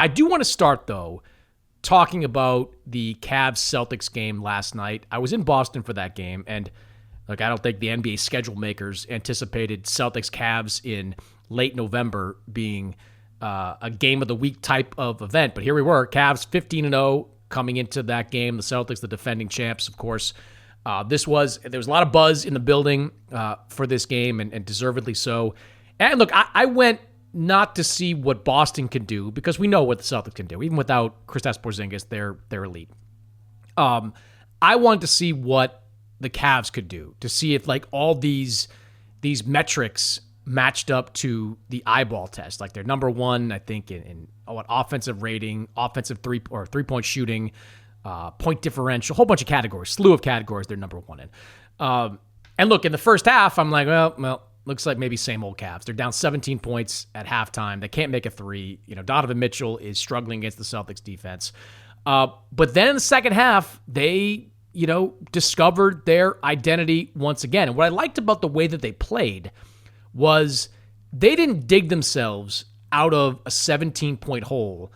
I do want to start, though, talking about the Cavs-Celtics game last night. I was in Boston for that game, and I don't think the NBA schedule makers anticipated Celtics-Cavs in late November being a game of the week type of event. But here we were, Cavs 15-0 coming into that game. The Celtics, the defending champs, of course. There was a lot of buzz in the building for this game, and deservedly so. And look, I went not to see what Boston can do, because we know what the Celtics can do. Even without Kristaps Porzingis, they're elite. I wanted to see what the Cavs could do, to see if all these metrics matched up to the eyeball test. They're number one, I think, in offensive rating, offensive three-point shooting, point differential, a whole bunch of categories, slew of categories they're number one in. And look, in the first half, I'm like, well, looks like maybe same old Cavs. They're down 17 points at halftime. They can't make a three. Donovan Mitchell is struggling against the Celtics defense. But then in the second half, they, discovered their identity once again. And what I liked about the way that they played was they didn't dig themselves out of a 17-point hole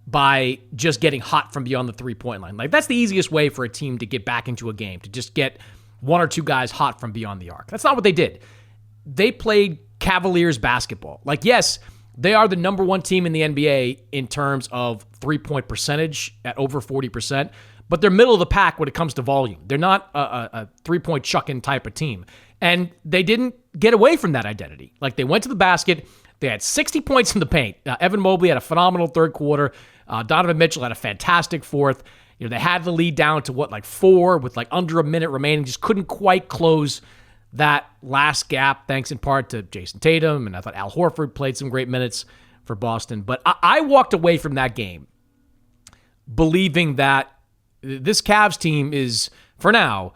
by just getting hot from beyond the three-point line. That's the easiest way for a team to get back into a game, to just get one or two guys hot from beyond the arc. That's not what they did. They played Cavaliers basketball. Yes, they are the number one team in the NBA in terms of three-point percentage at over 40%, but they're middle of the pack when it comes to volume. They're not a three-point chucking type of team. And they didn't get away from that identity. They went to the basket. They had 60 points in the paint. Evan Mobley had a phenomenal third quarter. Donovan Mitchell had a fantastic fourth. They had the lead down to 4 with under a minute remaining. Just couldn't quite close that last gap, thanks in part to Jason Tatum. And I thought Al Horford played some great minutes for Boston. But I walked away from that game believing that this Cavs team is, for now,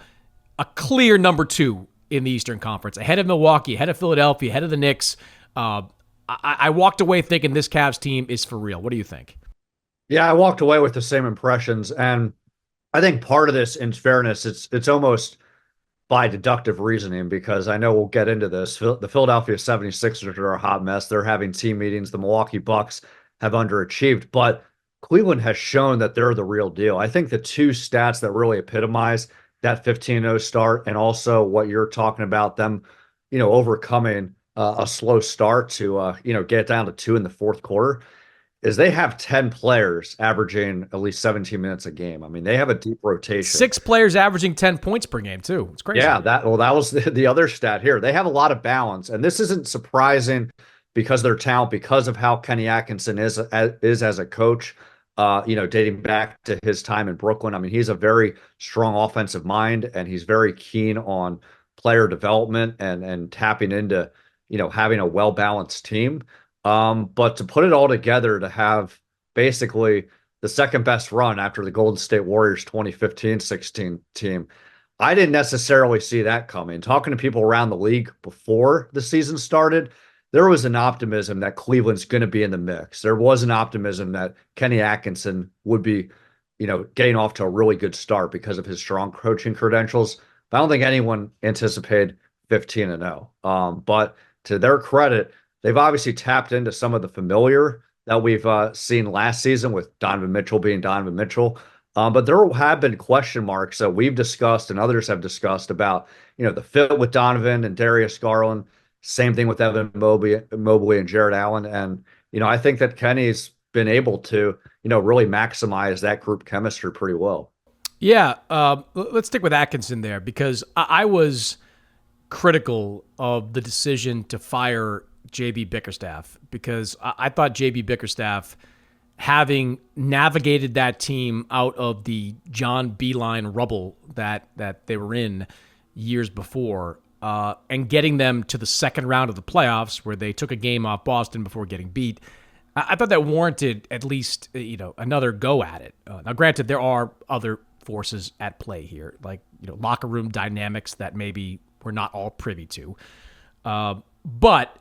a clear number 2 in the Eastern Conference, ahead of Milwaukee, ahead of Philadelphia, ahead of the Knicks. I walked away thinking this Cavs team is for real. What do you think? Yeah, I walked away with the same impressions. And I think part of this, in fairness, it's almost by deductive reasoning, because I know we'll get into this. The Philadelphia 76ers are a hot mess. They're having team meetings. The Milwaukee Bucks have underachieved, but Cleveland has shown that they're the real deal. I think the two stats that really epitomize that 15-0 start, and also what you're talking about, them, overcoming a slow start to, get down to 2 in the fourth quarter, is they have 10 players averaging at least 17 minutes a game. I mean, they have a deep rotation. 6 players averaging 10 points per game, too. It's crazy. Yeah, that was the other stat here. They have a lot of balance, and this isn't surprising because of their talent, because of how Kenny Atkinson is as a coach, dating back to his time in Brooklyn. I mean, he's a very strong offensive mind, and he's very keen on player development and tapping into, having a well-balanced team. But to put it all together, to have basically the second best run after the Golden State Warriors 2015-16 team, I didn't necessarily see that coming. Talking to people around the league before the season started, there was an optimism that Cleveland's going to be in the mix. There was an optimism that Kenny Atkinson would be, getting off to a really good start because of his strong coaching credentials. But I don't think anyone anticipated 15-0. But to their credit, they've obviously tapped into some of the familiar that we've seen last season, with Donovan Mitchell being Donovan Mitchell. But there have been question marks that we've discussed and others have discussed about, the fit with Donovan and Darius Garland. Same thing with Evan Mobley and Jared Allen. And, I think that Kenny's been able to, really maximize that group chemistry pretty well. Yeah. Let's stick with Atkinson there, because I was critical of the decision to fire J.B. Bickerstaff, because I thought J.B. Bickerstaff, having navigated that team out of the John Beeline rubble that they were in years before, and getting them to the second round of the playoffs, where they took a game off Boston before getting beat, I thought that warranted at least another go at it. Now, granted, there are other forces at play here, like locker room dynamics that maybe we're not all privy to, but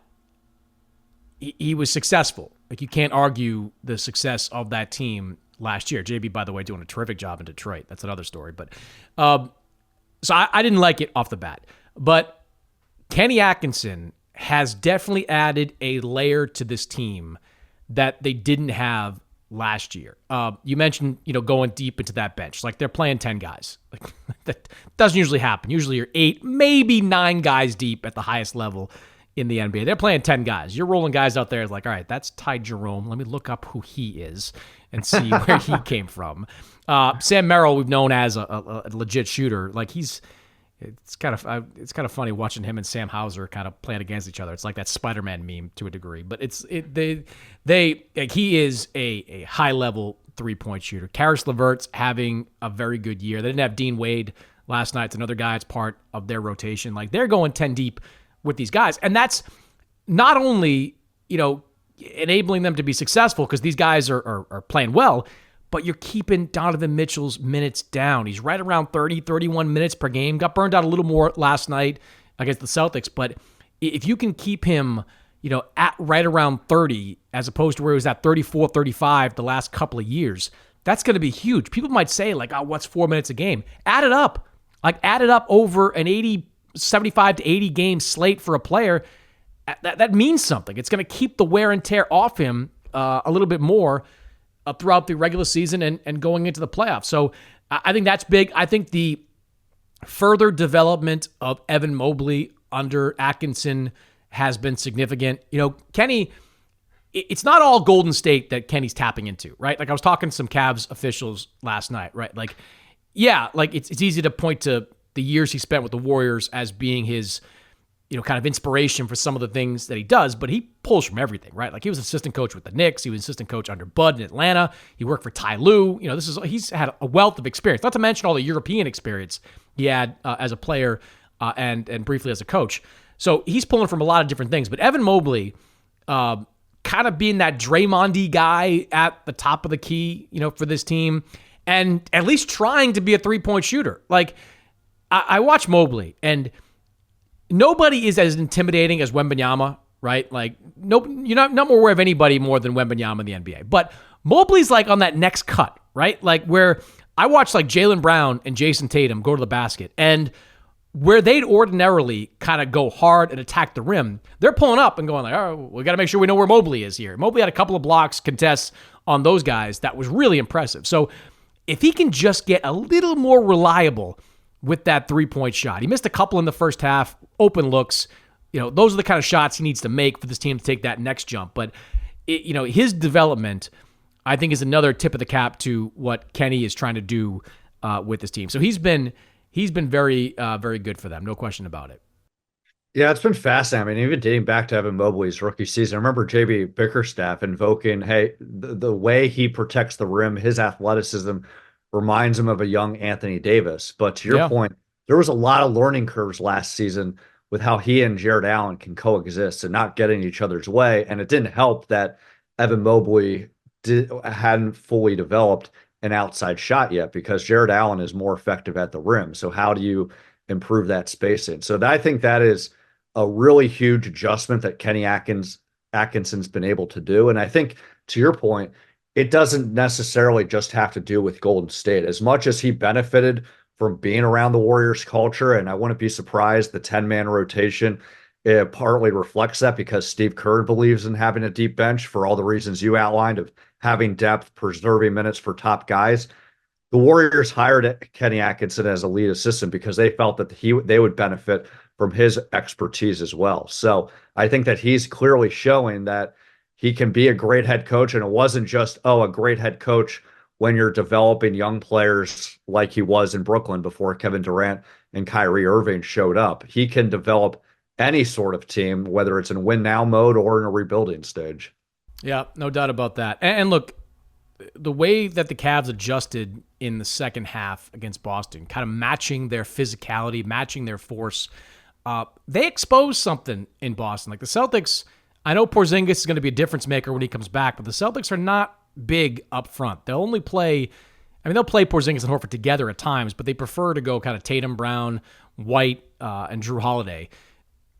he was successful. You can't argue the success of that team last year. JB, by the way, doing a terrific job in Detroit. That's another story. But so I didn't like it off the bat. But Kenny Atkinson has definitely added a layer to this team that they didn't have last year. You mentioned, going deep into that bench. Like, they're playing 10 guys. Like, that doesn't usually happen. Usually you're 8, maybe 9 guys deep at the highest level in the NBA. They're playing 10 guys. You're rolling guys out there like, all right, that's Ty Jerome. Let me look up who he is and see where he came from. Sam Merrill, we've known as a legit shooter. Like, it's kind of funny watching him and Sam Hauser kind of playing against each other. It's like that Spider-Man meme to a degree, but he is a high level 3-point shooter. Karis LeVert's having a very good year. They didn't have Dean Wade last night. It's another guy that's part of their rotation. Like, they're going 10 deep with these guys, and that's not only enabling them to be successful because these guys are playing well, but you're keeping Donovan Mitchell's minutes down. He's right around 30, 31 minutes per game. Got burned out a little more last night against the Celtics, but if you can keep him, at right around 30 as opposed to where he was at 34, 35 the last couple of years, that's going to be huge. People might say, like, oh, what's 4 minutes a game? Add it up. Like, add it up over an 75 to 80 game slate for a player. That means something. It's going to keep the wear and tear off him a little bit more throughout the regular season and going into the playoffs. So I think that's big. I think the further development of Evan Mobley under Atkinson has been significant. Kenny, it's not all Golden State that Kenny's tapping into, right? Like, I was talking to some Cavs officials last night, right? Like, yeah, like it's easy to point to the years he spent with the Warriors as being his, kind of inspiration for some of the things that he does, but he pulls from everything, right? Like, he was assistant coach with the Knicks. He was assistant coach under Bud in Atlanta. He worked for Ty Lue. He's had a wealth of experience, not to mention all the European experience he had as a player and briefly as a coach. So he's pulling from a lot of different things, but Evan Mobley, kind of being that Draymond-y guy at the top of the key, for this team, and at least trying to be a 3-point shooter. Like, I watch Mobley, and nobody is as intimidating as Wembanyama, right? Like, you're not more aware of anybody more than Wembanyama in the NBA. But Mobley's like on that next cut, right? Like, where I watch like Jaylen Brown and Jason Tatum go to the basket, and where they'd ordinarily kind of go hard and attack the rim, they're pulling up and going like, oh, we got to make sure we know where Mobley is here. Mobley had a couple of blocks, contests on those guys. That was really impressive. So if he can just get a little more reliable with that 3-point shot. He missed a couple in the first half, open looks. Those are the kind of shots he needs to make for this team to take that next jump. But, his development, I think, is another tip of the cap to what Kenny is trying to do with this team. So he's been very, very good for them. No question about it. Yeah, it's been fascinating. I mean, even dating back to Evan Mobley's rookie season, I remember JB Bickerstaff invoking, hey, the way he protects the rim, his athleticism reminds him of a young Anthony Davis. But to your point, there was a lot of learning curves last season with how he and Jared Allen can coexist and not get in each other's way. And it didn't help that Evan Mobley hadn't fully developed an outside shot yet because Jared Allen is more effective at the rim. So how do you improve that spacing? So I think that is a really huge adjustment that Kenny Atkinson's been able to do. And I think, to your point, it doesn't necessarily just have to do with Golden State. As much as he benefited from being around the Warriors culture, and I wouldn't be surprised the 10-man rotation partly reflects that because Steve Kerr believes in having a deep bench for all the reasons you outlined of having depth, preserving minutes for top guys. The Warriors hired Kenny Atkinson as a lead assistant because they felt that they would benefit from his expertise as well. So I think that he's clearly showing that he can be a great head coach, and it wasn't just, a great head coach when you're developing young players like he was in Brooklyn before Kevin Durant and Kyrie Irving showed up. He can develop any sort of team, whether it's in win now mode or in a rebuilding stage. Yeah, no doubt about that. And look, the way that the Cavs adjusted in the second half against Boston, kind of matching their physicality, matching their force, they exposed something in Boston. Like the Celtics, I know Porzingis is going to be a difference maker when he comes back, but the Celtics are not big up front. They'll play Porzingis and Horford together at times, but they prefer to go kind of Tatum, Brown, White, and Drew Holiday.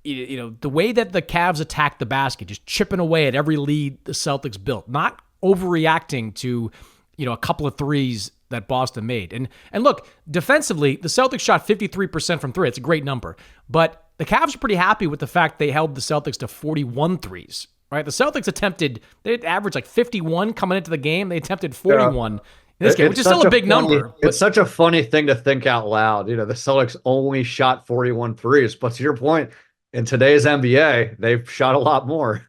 The way that the Cavs attack the basket, just chipping away at every lead the Celtics built, not overreacting to, a couple of threes that Boston made. And look, defensively, the Celtics shot 53% from three. It's a great number. But the Cavs are pretty happy with the fact they held the Celtics to 41 threes right? The Celtics they averaged like 51 coming into the game. They attempted 41 in this game, which is still a big number. But it's such a funny thing to think out loud. The Celtics only shot 41 threes, but to your point, in today's NBA, they've shot a lot more.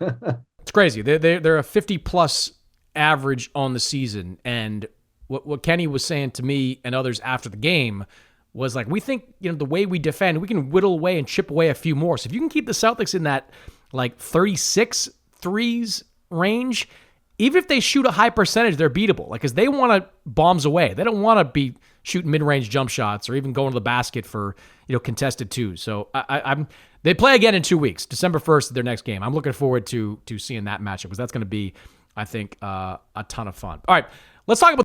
It's crazy. They're a 50-plus average on the season, and what Kenny was saying to me and others after the game was like, we think, the way we defend, we can whittle away and chip away a few more. So if you can keep the Celtics in that like 36 threes range, even if they shoot a high percentage, they're beatable. Like, because they want to bombs away. They don't want to be shooting mid-range jump shots or even going to the basket for, contested twos. So they play again in 2 weeks. December 1st, their next game. I'm looking forward to seeing that matchup because that's going to be, I think, a ton of fun. All right, let's talk about